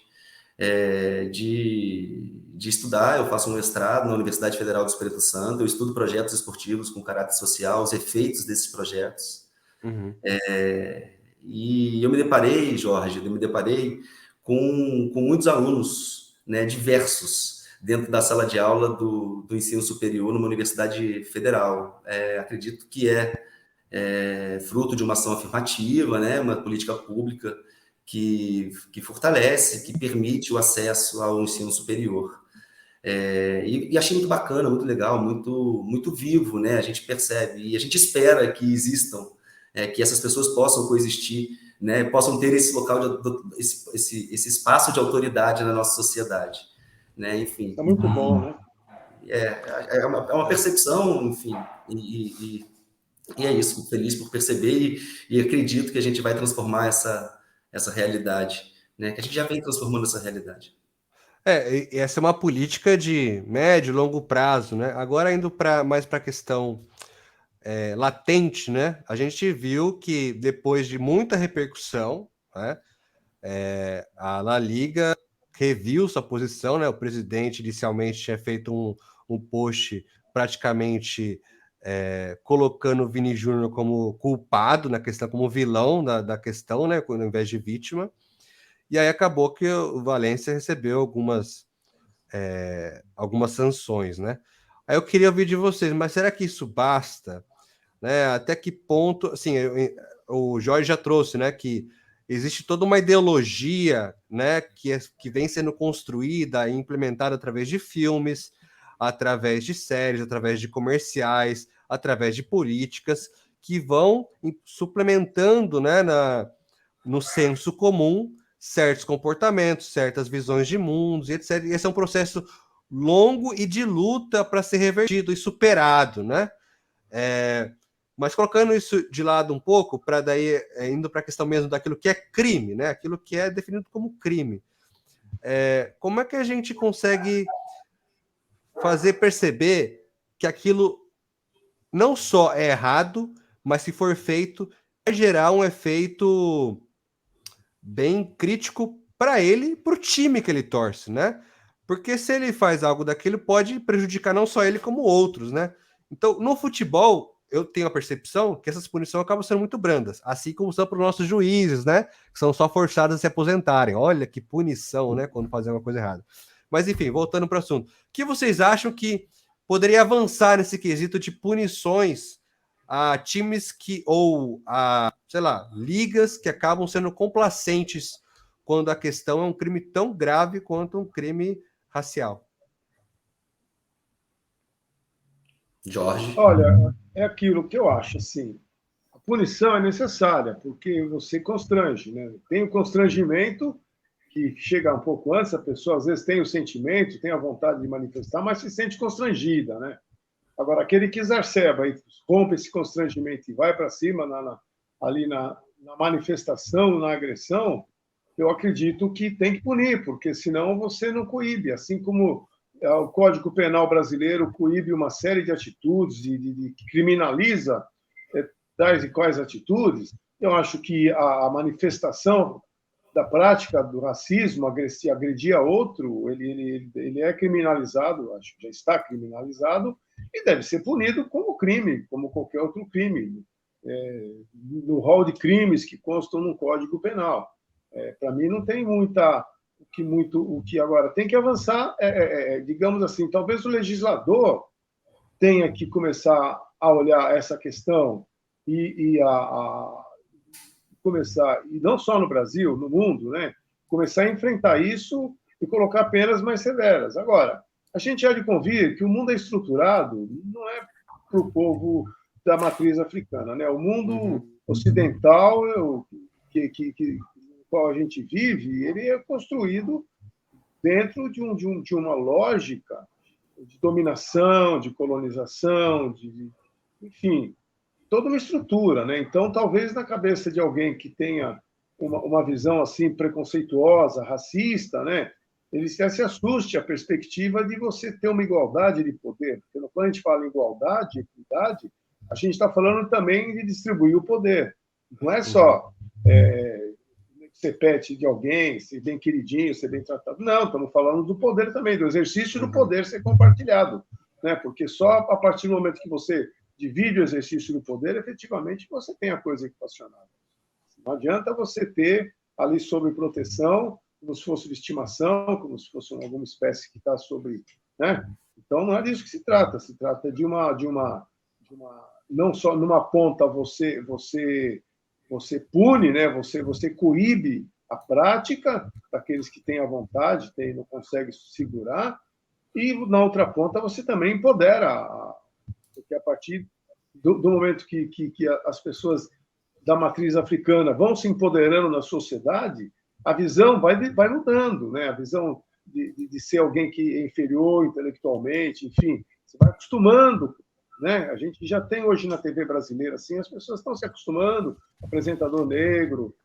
de estudar. Eu faço um mestrado na Universidade Federal do Espírito Santo, eu estudo projetos esportivos com caráter social, os efeitos desses projetos. E eu me deparei, Jorge, com muitos alunos, né, diversos, dentro da sala de aula do ensino superior numa universidade federal. Acredito que fruto de uma ação afirmativa, né, uma política pública que fortalece, que permite o acesso ao ensino superior. E achei muito bacana, muito legal, muito vivo, né? A gente percebe e a gente espera que existam, que essas pessoas possam coexistir, né? Possam ter esse local, esse espaço de autoridade na nossa sociedade, né? Enfim. É muito bom, né? É uma percepção, enfim, e é isso. Feliz por perceber e acredito que a gente vai transformar essa realidade, né? Que a gente já vem transformando essa realidade. E essa é uma política de médio e longo prazo, né? Agora, indo mais para a questão latente, né? A gente viu que depois de muita repercussão, né? A La Liga reviu sua posição, né? O presidente inicialmente tinha feito um post praticamente colocando o Vini Júnior como culpado na questão, como vilão da questão, né? Ao invés de vítima. E aí acabou que o Valência recebeu algumas sanções, né? Aí eu queria ouvir de vocês, mas será que isso basta? Né? Até que ponto, assim, o Jorge já trouxe, né, que existe toda uma ideologia, né, que vem sendo construída e implementada através de filmes, através de séries, através de comerciais, através de políticas que vão suplementando, né, no senso comum certos comportamentos, certas visões de mundos, etc. E esse é um processo longo e de luta para ser revertido e superado, né? Mas colocando isso de lado um pouco, para daí indo para a questão mesmo daquilo que é crime, né? Aquilo que é definido como crime. Como é que a gente consegue fazer perceber que aquilo não só é errado, mas se for feito, vai gerar um efeito bem crítico para ele e para o time que ele torce, né? Porque se ele faz algo daquilo, pode prejudicar não só ele, como outros, né? Então, no futebol, eu tenho a percepção que essas punições acabam sendo muito brandas, assim como são para os nossos juízes, né? Que são só forçados a se aposentarem. Olha que punição, né? Quando fazem uma coisa errada. Mas, enfim, voltando para o assunto. O que vocês acham que poderia avançar nesse quesito de punições a times ou a, sei lá, ligas que acabam sendo complacentes quando a questão é um crime tão grave quanto um crime racial? Jorge? Olha, é aquilo que eu acho, assim, a punição é necessária, porque você constrange, né? Tem o constrangimento, que chega um pouco antes, a pessoa às vezes tem o sentimento, tem a vontade de manifestar, mas se sente constrangida, né? Agora, aquele que exacerba e rompe esse constrangimento e vai para cima ali na manifestação, na agressão, eu acredito que tem que punir, porque senão você não coíbe. Assim como o Código Penal brasileiro coíbe uma série de atitudes, criminaliza tais e quais atitudes, eu acho que a manifestação da prática do racismo, agredir a outro, ele é criminalizado, acho que já está criminalizado, e deve ser punido como crime, como qualquer outro crime, no rol de crimes que constam no Código Penal. Para mim, não tem o que agora tem que avançar, digamos assim, talvez o legislador tenha que começar a olhar essa questão e começar, e não só no Brasil, no mundo, né? Começar a enfrentar isso e colocar penas mais severas. Agora, a gente há de convir que o mundo é estruturado, não é para o povo da matriz africana, né? O mundo ocidental, no qual a gente vive, ele é construído dentro de uma lógica de dominação, de colonização, enfim, toda uma estrutura, né? Então, talvez na cabeça de alguém que tenha uma visão assim preconceituosa, racista, né? Ele se assuste a perspectiva de você ter uma igualdade de poder. Porque quando a gente fala em igualdade, equidade, a gente está falando também de distribuir o poder. Não é só ser pet de alguém, ser bem queridinho, ser bem tratado. Não, estamos falando do poder também, do exercício do poder ser compartilhado, né? Porque só a partir do momento que você divide o exercício do poder, efetivamente você tem a coisa equacionada. Não adianta você ter ali sob proteção, como se fosse de estimação, como se fosse alguma espécie que está sobre, né? Então não é disso que se trata de não só numa ponta você pune, né? Você coíbe a prática daqueles que têm a vontade, não conseguem segurar, e na outra ponta você também empodera, porque a partir do momento que as pessoas da matriz africana vão se empoderando na sociedade, a visão vai mudando, né? A visão de ser alguém que é inferior intelectualmente, enfim, você vai acostumando, né? A gente já tem hoje na TV brasileira, assim, as pessoas estão se acostumando, apresentador negro,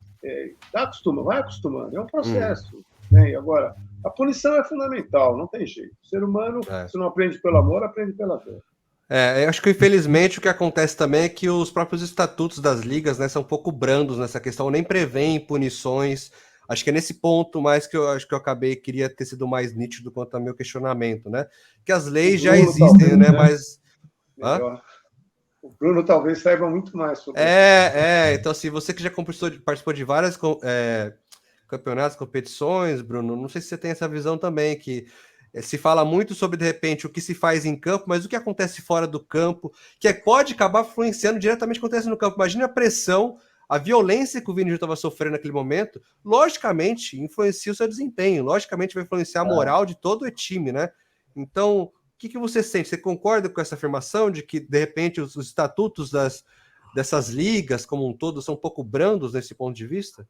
vai acostumando, é um processo. Né? E agora, a punição é fundamental, não tem jeito. O ser humano, se não aprende pelo amor, aprende pela dor. Eu acho que, infelizmente, o que acontece também é que os próprios estatutos das ligas, né, são um pouco brandos nessa questão, nem prevêem punições. Acho que é nesse ponto mais que eu acho que eu queria ter sido mais nítido quanto ao meu questionamento, né? Que as leis já existem, talvez, né? Mas... O Bruno talvez saiba muito mais sobre isso. Então, assim, você que já participou de várias campeonatos, competições, Bruno, não sei se você tem essa visão também, que se fala muito sobre, de repente, o que se faz em campo, mas o que acontece fora do campo, que pode acabar influenciando diretamente o que acontece no campo. Imagina a pressão, a violência que o Vini Júnior estava sofrendo naquele momento, logicamente, influencia o seu desempenho, logicamente vai influenciar a moral de todo o time, né? Então, o que você sente? Você concorda com essa afirmação de que, de repente, os estatutos dessas ligas, como um todo, são um pouco brandos nesse ponto de vista?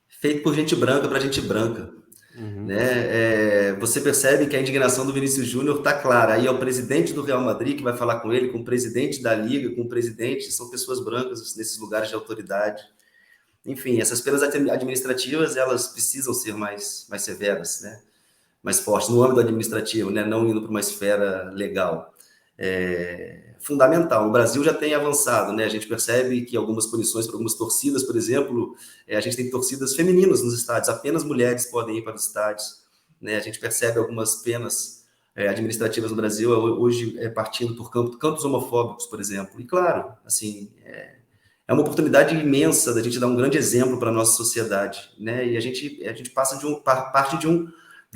Feito por gente branca para gente branca. Né? Você percebe que a indignação do Vinícius Júnior está clara. Aí é o presidente do Real Madrid que vai falar com ele, com o presidente da Liga, com o presidente, são pessoas brancas nesses lugares de autoridade. Enfim, essas penas administrativas, elas precisam ser mais severas, né? Mais fortes, no âmbito administrativo, né? Não indo para uma esfera legal. Fundamental. O Brasil já tem avançado, né? A gente percebe que algumas punições para algumas torcidas, por exemplo, a gente tem torcidas femininas nos estádios, apenas mulheres podem ir para os estádios, né? A gente percebe algumas penas administrativas no Brasil hoje partindo por cantos homofóbicos, por exemplo. E claro, assim, é uma oportunidade imensa da gente dar um grande exemplo para a nossa sociedade, né? E a gente parte de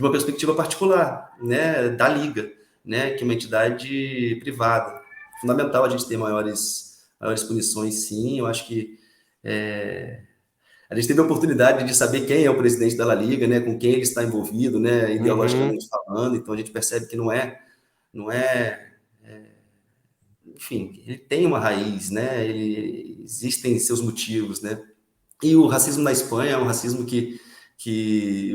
uma perspectiva particular, né? Da Liga, né? Que é uma entidade privada. Fundamental a gente ter maiores punições, sim. Eu acho que a gente teve a oportunidade de saber quem é o presidente da La Liga, né, com quem ele está envolvido, né, ideologicamente falando. Então a gente percebe que não é, enfim, ele tem uma raiz, né, existem seus motivos, né. E o racismo na Espanha é um racismo que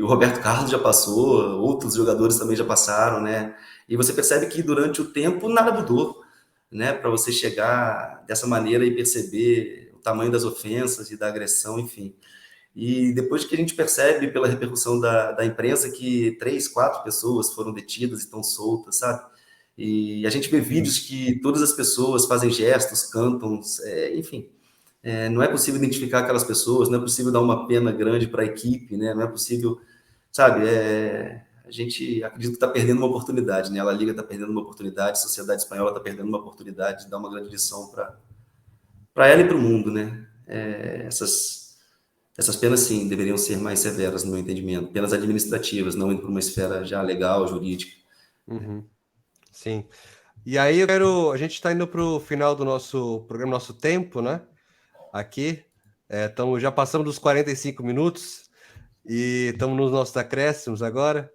o Roberto Carlos já passou, outros jogadores também já passaram, né. E você percebe que durante o tempo nada mudou, né, para você chegar dessa maneira e perceber o tamanho das ofensas e da agressão, enfim. E depois que a gente percebe pela repercussão da imprensa que 3, 4 pessoas foram detidas e estão soltas, sabe? E a gente vê vídeos que todas as pessoas fazem gestos, cantam, enfim. Não é possível identificar aquelas pessoas, não é possível dar uma pena grande para a equipe, né? Não é possível, sabe? A gente acredita que está perdendo uma oportunidade, né? A La Liga está perdendo uma oportunidade, a sociedade espanhola está perdendo uma oportunidade de dar uma grande lição para ela e para o mundo, né? Essas penas, sim, deveriam ser mais severas, no meu entendimento. Penas administrativas, não indo para uma esfera já legal, jurídica. Sim. E aí a gente está indo para o final do nosso programa, nosso tempo, né? Aqui. Já passamos dos 45 minutos e estamos nos nossos acréscimos agora.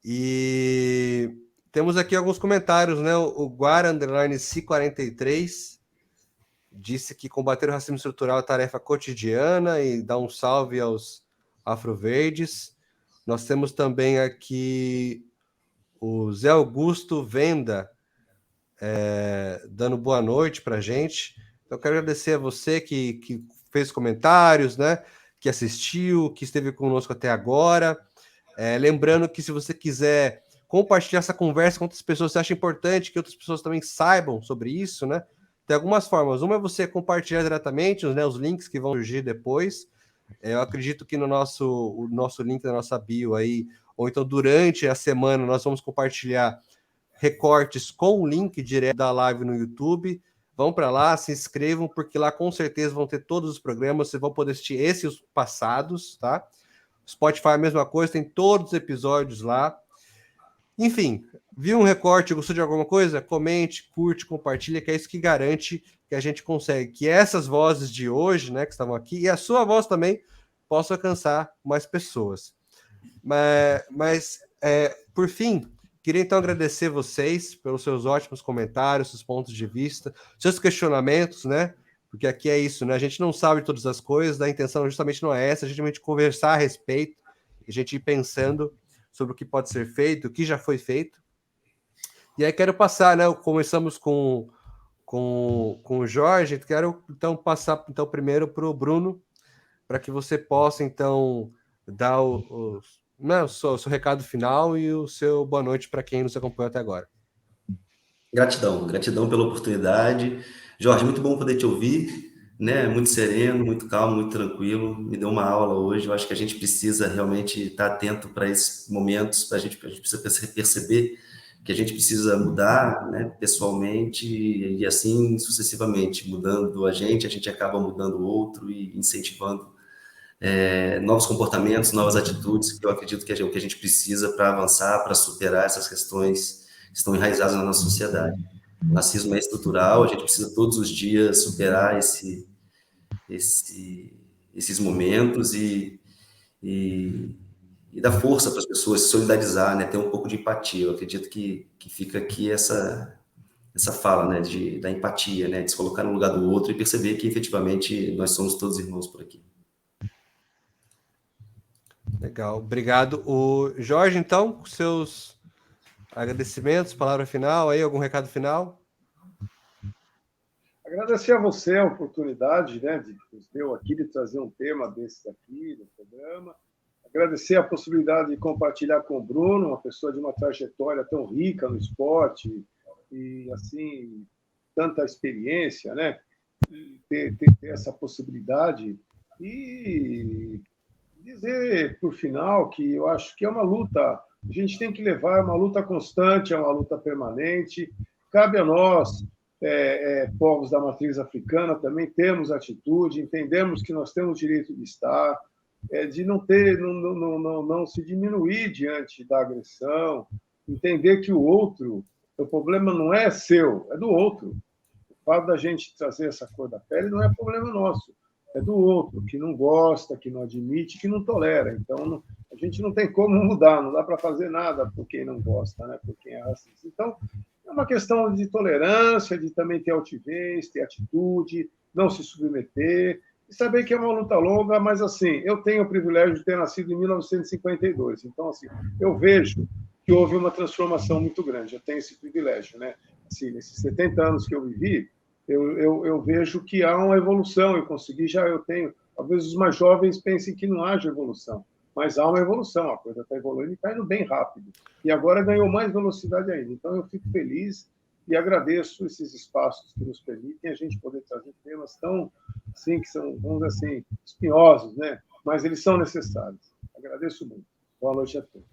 E temos aqui alguns comentários, né? O Guara _ C43 disse que combater o racismo estrutural é tarefa cotidiana e dá um salve aos afroverdes. Nós temos também aqui o Zé Augusto Venda dando boa noite para a gente. Então, eu quero agradecer a você que fez comentários, né? Que assistiu, que esteve conosco até agora. Lembrando que se você quiser compartilhar essa conversa com outras pessoas, você acha importante que outras pessoas também saibam sobre isso, né? Tem algumas formas. Uma é você compartilhar diretamente, né, os links que vão surgir depois. Eu acredito que o nosso link da nossa bio aí, ou então durante a semana, nós vamos compartilhar recortes com o link direto da live no YouTube. Vão para lá, se inscrevam, porque lá com certeza vão ter todos os programas, vocês vão poder assistir esses e os passados, tá? Spotify é a mesma coisa, tem todos os episódios lá. Enfim, Viu um recorte, gostou de alguma coisa? Comente, curte, compartilha, que é isso que garante que a gente consegue que essas vozes de hoje, né, que estavam aqui, e a sua voz também, possam alcançar mais pessoas. Mas por fim, queria então agradecer vocês pelos seus ótimos comentários, seus pontos de vista, seus questionamentos, né? Porque aqui é isso, né? A gente não sabe todas as coisas, a intenção justamente não é essa, a gente conversar a respeito, a gente ir pensando sobre o que pode ser feito, o que já foi feito. E aí quero passar, né? Começamos com o Jorge, quero então passar então primeiro para o Bruno, para que você possa então dar o seu recado final e o seu boa noite para quem nos acompanhou até agora. Gratidão pela oportunidade. Jorge, muito bom poder te ouvir, né? Muito sereno, muito calmo, muito tranquilo. Me deu uma aula hoje. Eu acho que a gente precisa realmente estar atento para esses momentos, a gente precisa perceber que a gente precisa mudar, né, pessoalmente e assim sucessivamente. Mudando a gente acaba mudando o outro e incentivando novos comportamentos, novas atitudes, que eu acredito que é o que a gente precisa para avançar, para superar essas questões que estão enraizadas na nossa sociedade. O racismo é estrutural, a gente precisa todos os dias superar esses momentos e dar força para as pessoas, se solidarizar, né, ter um pouco de empatia. Eu acredito que fica aqui essa fala, né, da empatia, né, de se colocar no lugar do outro e perceber que efetivamente nós somos todos irmãos por aqui. Legal, obrigado. O Jorge, então, seus agradecimentos, palavra final aí, algum recado final? Agradecer a você a oportunidade, né, de nos deu aqui de trazer um tema desses aqui no programa. Agradecer a possibilidade de compartilhar com o Bruno, uma pessoa de uma trajetória tão rica no esporte e assim tanta experiência, né? Ter essa possibilidade e dizer por final que eu acho que é uma luta. A gente tem que levar uma luta constante, é uma luta permanente. Cabe a nós, povos da matriz africana, também temos atitude, entendemos que nós temos direito de estar, de não se diminuir diante da agressão, entender que o problema não é seu, é do outro. O fato da gente trazer essa cor da pele não é problema nosso, é do outro, que não gosta, que não admite, que não tolera. Então, a gente não tem como mudar, não dá para fazer nada por quem não gosta, né? Por quem é racista. Então, é uma questão de tolerância, de também ter altivez, ter atitude, não se submeter, e saber que é uma luta longa, mas, assim, eu tenho o privilégio de ter nascido em 1952. Então, assim, eu vejo que houve uma transformação muito grande. Eu tenho esse privilégio, né? Assim, nesses 70 anos que eu vivi, eu vejo que há uma evolução. Eu tenho... Talvez os mais jovens pensem que não haja evolução, mas há uma evolução. A coisa está evoluindo e está indo bem rápido. E agora ganhou mais velocidade ainda. Então, eu fico feliz e agradeço esses espaços que nos permitem a gente poder trazer temas tão, assim, que são, vamos dizer assim, espinhosos, né? Mas eles são necessários. Agradeço muito. Boa noite a todos.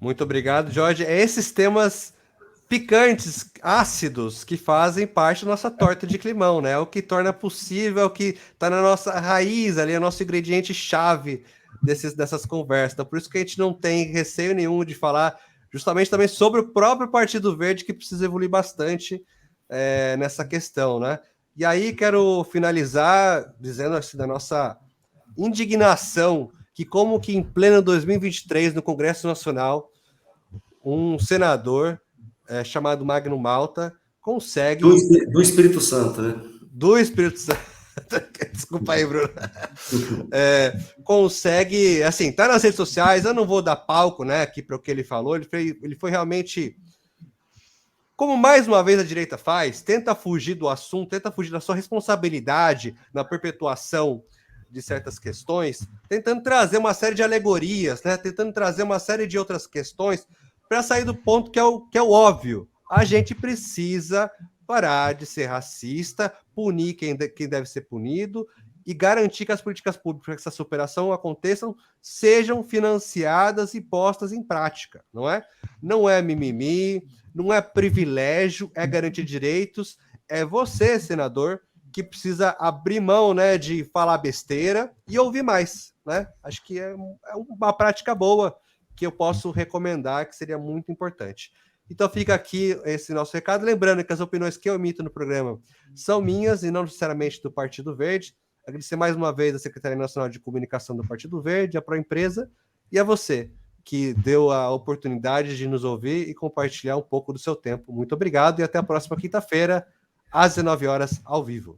Muito obrigado, Jorge. Esses temas picantes, ácidos, que fazem parte da nossa torta de climão, né? É o que torna possível, é o que está na nossa raiz ali, é o nosso ingrediente-chave dessas conversas. Então, por isso que a gente não tem receio nenhum de falar justamente também sobre o próprio Partido Verde, que precisa evoluir bastante nessa questão, né? E aí quero finalizar dizendo assim, da nossa indignação que como que em pleno 2023, no Congresso Nacional, um senador chamado Magno Malta consegue... Do Espírito Santo, né? Do Espírito Santo. Desculpa aí, Bruno. Consegue, assim, tá nas redes sociais, eu não vou dar palco, né, aqui para o que ele falou, ele foi realmente, como mais uma vez a direita faz, tenta fugir do assunto, tenta fugir da sua responsabilidade na perpetuação de certas questões, tentando trazer uma série de alegorias, né, tentando trazer uma série de outras questões para sair do ponto que é o óbvio. A gente precisa parar de ser racista, punir quem deve ser punido e garantir que as políticas públicas para que essa superação aconteçam sejam financiadas e postas em prática, não é? Não é mimimi, não é privilégio, é garantir direitos. É você, senador, que precisa abrir mão, né, de falar besteira e ouvir mais, né? Acho que é uma prática boa que eu posso recomendar, que seria muito importante. Então fica aqui esse nosso recado, lembrando que as opiniões que eu emito no programa são minhas e não necessariamente do Partido Verde. Agradecer mais uma vez à Secretaria Nacional de Comunicação do Partido Verde, à Proempresa e a você, que deu a oportunidade de nos ouvir e compartilhar um pouco do seu tempo. Muito obrigado e até a próxima quinta-feira, às 19 horas, ao vivo.